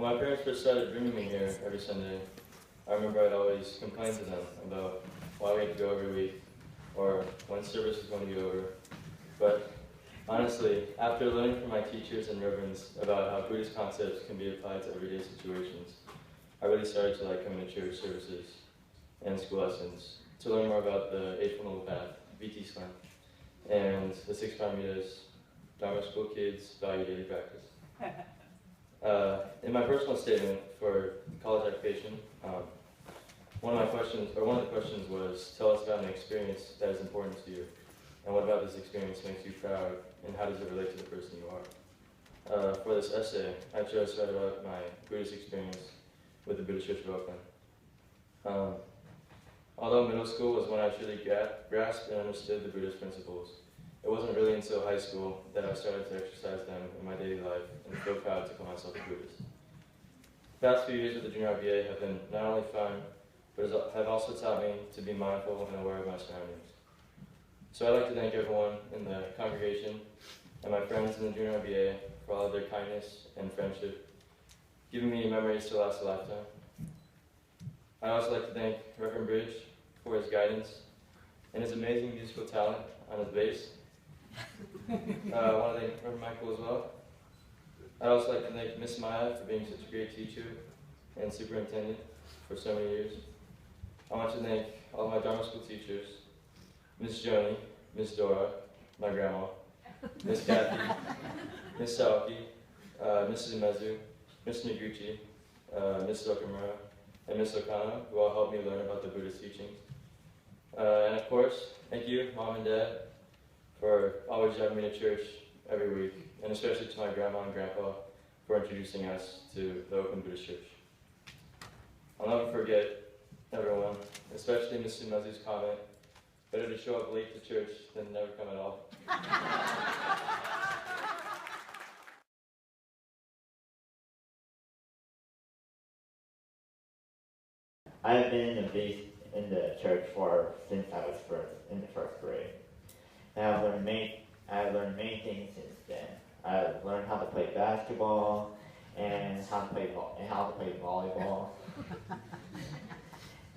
When my parents first started bringing me here every Sunday, I remember I'd always complain to them about why we had to go every week, or when service was going to be over. But honestly, after learning from my teachers and reverends about how Buddhist concepts can be applied to everyday situations, I really started to like coming to church services and school lessons to learn more about the Eightfold Noble Path, VT Slam, and the 6 Paramitas, Dharma School Kids Value Daily Practice. In my personal statement for college application, one of the questions was, tell us about an experience that is important to you, and what about this experience makes you proud, and how does it relate to the person you are? For this essay, I chose to write about my Buddhist experience with the Buddhist Church of Oakland. Although middle school was when I truly grasped and understood the Buddhist principles, it wasn't really until high school that I started to exercise them in my daily life and feel proud to call myself a Buddhist. The past few years with the Junior RBA have been not only fun, but have also taught me to be mindful and aware of my surroundings. So I'd like to thank everyone in the congregation and my friends in the Junior RBA for all of their kindness and friendship, giving me memories to last a lifetime. I'd also like to thank Reverend Bridge for his guidance and his amazing musical talent on his bass. I want to thank Reverend Michael as well. I'd also like to thank Miss Maya for being such a great teacher and superintendent for so many years. I want to thank all my Dharma school teachers, Miss Joni, Miss Dora, my grandma, Miss Kathy, Miss Saoki, Mrs. Umezu, Miss Noguchi, Miss Okamura, and Miss Okano, who all helped me learn about the Buddhist teachings. And of course, thank you, Mom and Dad, for always driving me to church every week, and especially to my grandma and grandpa for introducing us to the Oakland Buddhist Church. I'll never forget everyone, especially Miss Umezu's comment, better to show up late to church than never come at all. I have been in the church since I was in the first grade. And I've learned many things since then. I've learned how to play basketball and how to play volleyball.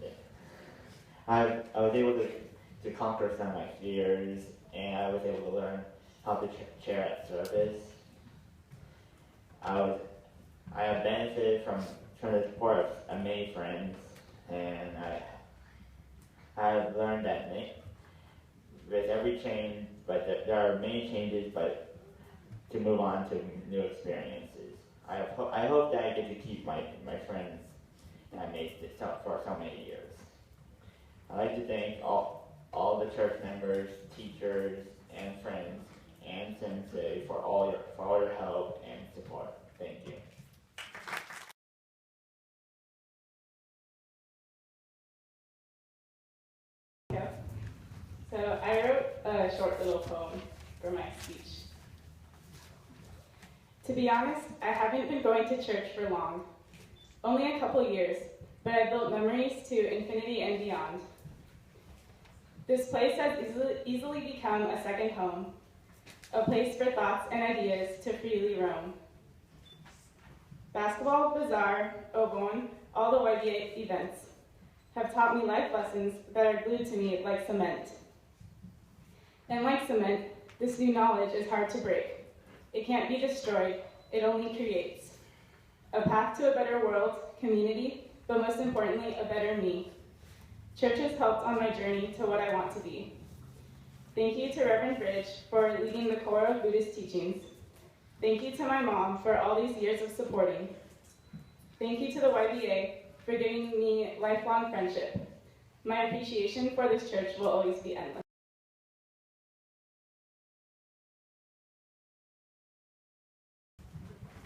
Yeah. I was able to conquer some of my fears, and I was able to learn how to chair at service. I have benefited from the support of many friends, and I have learned that with every change, but there are many changes, but to move on to new experiences. I hope that I get to keep my friends that I made for so many years. I'd like to thank all the church members, teachers, and friends, and Sensei for all your help and support. Thank you. So I wrote a short little poem for my speech. To be honest, I haven't been going to church for long, only a couple years, but I built memories to infinity and beyond. This place has easily become a second home, a place for thoughts and ideas to freely roam. Basketball, bazaar, Obon, all the YBA events have taught me life lessons that are glued to me like cement. And like cement, this new knowledge is hard to break. It can't be destroyed, it only creates a path to a better world, community, but most importantly, a better me. Church has helped on my journey to what I want to be. Thank you to Reverend Bridge for leading the core of Buddhist teachings. Thank you to my mom for all these years of supporting. Thank you to the YBA for giving me lifelong friendship. My appreciation for this church will always be endless.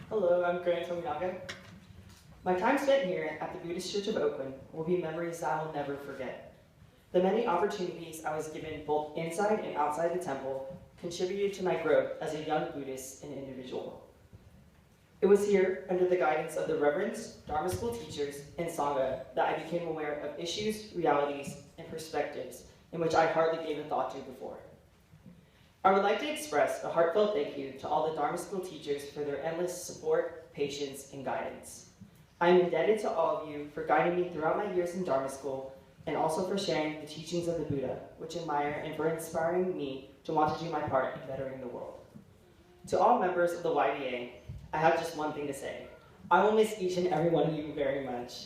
Hello, I'm Grant Tominaga. My time spent here at the Buddhist Church of Oakland will be memories that I will never forget. The many opportunities I was given both inside and outside the temple contributed to my growth as a young Buddhist and individual. It was here, under the guidance of the reverends, Dharma school teachers, and Sangha, that I became aware of issues, realities, and perspectives in which I hardly gave a thought to before. I would like to express a heartfelt thank you to all the Dharma school teachers for their endless support, patience, and guidance. I am indebted to all of you for guiding me throughout my years in Dharma school and also for sharing the teachings of the Buddha, which I admire, and for inspiring me to want to do my part in bettering the world. To all members of the YBA, I have just one thing to say. I will miss each and every one of you very much.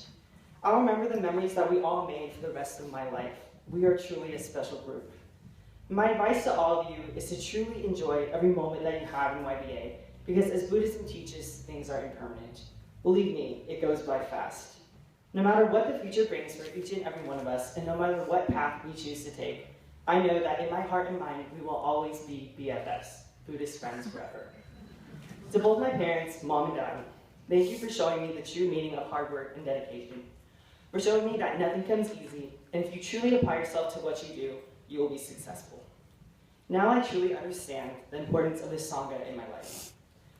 I'll remember the memories that we all made for the rest of my life. We are truly a special group. My advice to all of you is to truly enjoy every moment that you have in YBA, because as Buddhism teaches, things are impermanent. Believe me, it goes by fast. No matter what the future brings for each and every one of us, and no matter what path we choose to take, I know that in my heart and mind, we will always be BFFs, Buddhist friends forever. To both my parents, Mom and Dad, thank you for showing me the true meaning of hard work and dedication, for showing me that nothing comes easy, and if you truly apply yourself to what you do, you will be successful. Now I truly understand the importance of this Sangha in my life.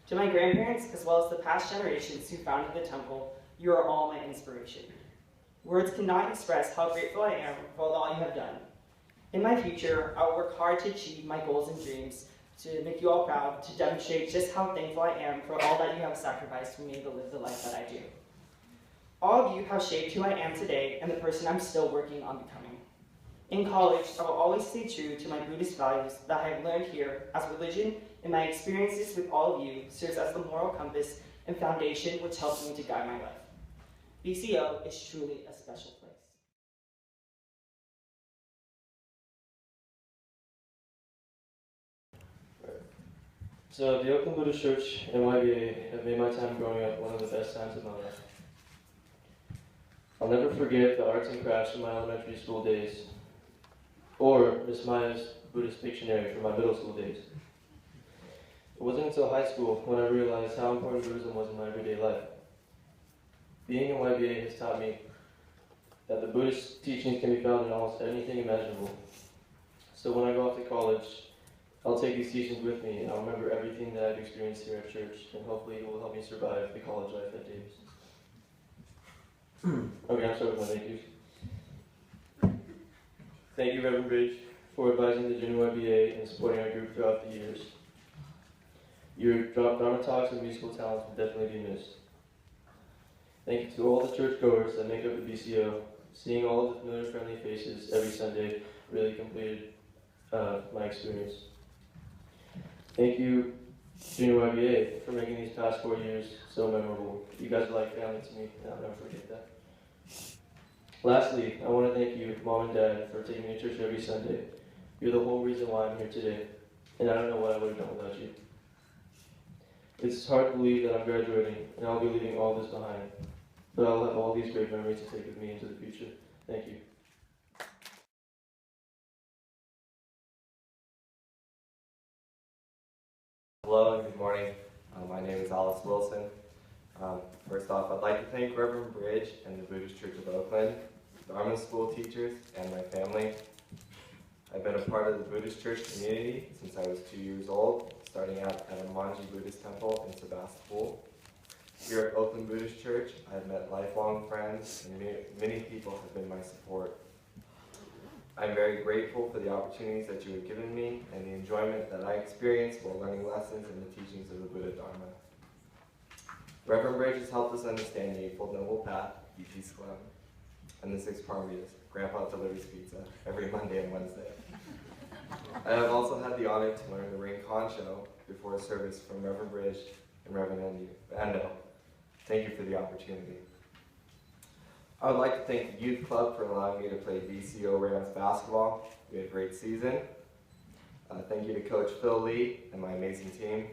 To my grandparents, as well as the past generations who founded the temple, you are all my inspiration. Words cannot express how grateful I am for all you have done. In my future, I will work hard to achieve my goals and dreams, to make you all proud, to demonstrate just how thankful I am for all that you have sacrificed for me to live the life that I do. All of you have shaped who I am today and the person I'm still working on becoming. In college, I will always stay true to my Buddhist values that I have learned here, as religion and my experiences with all of you serves as the moral compass and foundation which helps me to guide my life. BCO is truly a special place. So the Oakland Buddhist Church and YBA have made my time growing up one of the best times of my life. I'll never forget the arts and crafts from my elementary school days, or Miss Maya's Buddhist dictionary from my middle school days. It wasn't until high school when I realized how important Buddhism was in my everyday life. Being in YBA has taught me that the Buddhist teachings can be found in almost anything imaginable. So when I go off to college, I'll take these teachings with me, and I'll remember everything that I've experienced here at church, and hopefully it will help me survive the college life at Davis. Okay, I'll start with my thank yous. Thank you, Reverend Bridge, for advising the Junior YBA and supporting our group throughout the years. Your Dharma talks and musical talents will definitely be missed. Thank you to all the churchgoers that make up the BCO. Seeing all of the familiar, friendly faces every Sunday really completed my experience. Thank you, Junior YBA, for making these past 4 years so memorable. You guys are like family to me, and I'll never forget that. Lastly, I want to thank you, Mom and Dad, for taking me to church every Sunday. You're the whole reason why I'm here today, and I don't know what I would have done without you. It's hard to believe that I'm graduating, and I'll be leaving all this behind, but I'll have all these great memories to take with me into the future. Thank you. Hello and good morning. My name is Alice Wilson. First off, I'd like to thank Reverend Bridge and the Buddhist Church of Oakland, Dharma school teachers, and my family. I've been a part of the Buddhist church community since I was 2 years old, starting out at a Manji Buddhist temple in Sebastopol. Here at Oakland Buddhist Church, I've met lifelong friends, and many people have been my support. I'm very grateful for the opportunities that you have given me and the enjoyment that I experienced while learning lessons in the teachings of the Buddha Dharma. Reverend Bridge has helped us understand the Eightfold Noble Path, E.T. Club, and the Six Paramitas. Grandpa delivers pizza every Monday and Wednesday. I have also had the honor to learn the ring concho before a service from Reverend Bridge and Reverend Endo. Thank you for the opportunity. I would like to thank the youth club for allowing me to play BCO Rams basketball. We had a great season. Thank you to Coach Phil Lee and my amazing team.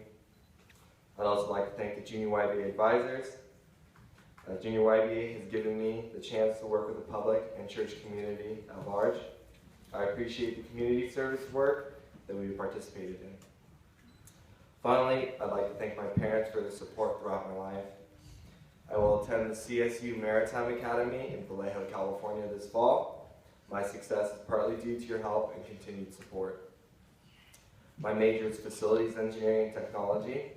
I'd also like to thank the Junior YBA advisors. Junior YBA has given me the chance to work with the public and church community at large. I appreciate the community service work that we've participated in. Finally, I'd like to thank my parents for their support throughout my life. I will attend the CSU Maritime Academy in Vallejo, California this fall. My success is partly due to your help and continued support. My major is Facilities Engineering and Technology.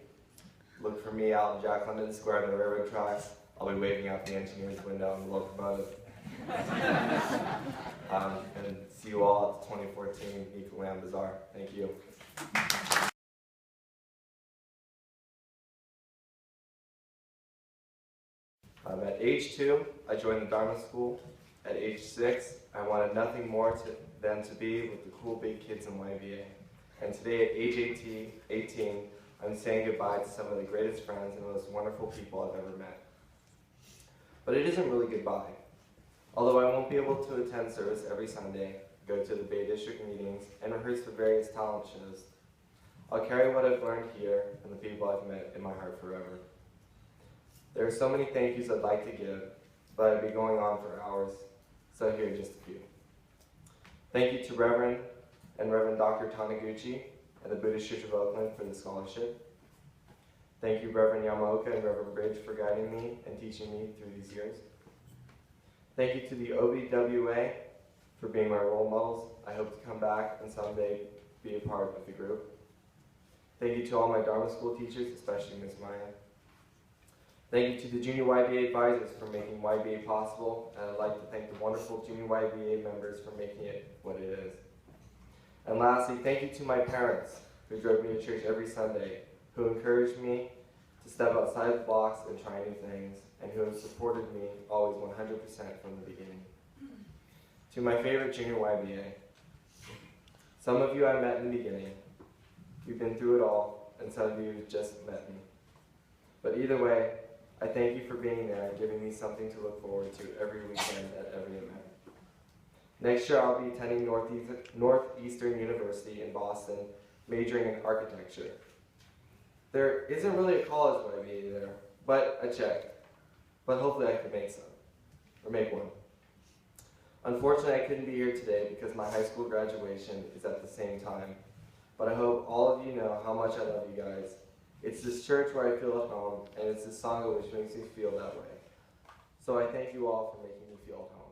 Look for me out in Jack London Square on the railroad tracks. I'll be waving out the engineer's window in the locomotive. And see you all at the 2014 Eco Land Bazaar. Thank you. At age 2, I joined the Dharma School. At age 6, I wanted nothing more than to be with the cool big kids in YBA. And today at age 18, I'm saying goodbye to some of the greatest friends and most wonderful people I've ever met. But it isn't really goodbye. Although I won't be able to attend service every Sunday, go to the Bay District meetings, and rehearse for various talent shows, I'll carry what I've learned here and the people I've met in my heart forever. There are so many thank yous I'd like to give, but I'd be going on for hours, so here are just a few. Thank you to Reverend Dr. Taniguchi and the Buddhist Church of Oakland for the scholarship. Thank you, Reverend Yamaoka and Reverend Bridge, for guiding me and teaching me through these years. Thank you to the OBWA for being my role models. I hope to come back and someday be a part of the group. Thank you to all my Dharma School teachers, especially Ms. Maya. Thank you to the Junior YBA advisors for making YBA possible, and I'd like to thank the wonderful Junior YBA members for making it what it is. And lastly, thank you to my parents who drove me to church every Sunday, who encouraged me to step outside the box and try new things, and who have supported me always 100% from the beginning. To my favorite Junior YBA, some of you I met in the beginning. You've been through it all, and some of you just met me. But either way, I thank you for being there and giving me something to look forward to every weekend at every event. Next year, I'll be attending Northeastern University in Boston, majoring in architecture. There isn't really a college YBA there, but I checked. But hopefully I can make one. Unfortunately, I couldn't be here today because my high school graduation is at the same time. But I hope all of you know how much I love you guys. It's this church where I feel at home, and it's this song which makes me feel that way. So I thank you all for making me feel at home.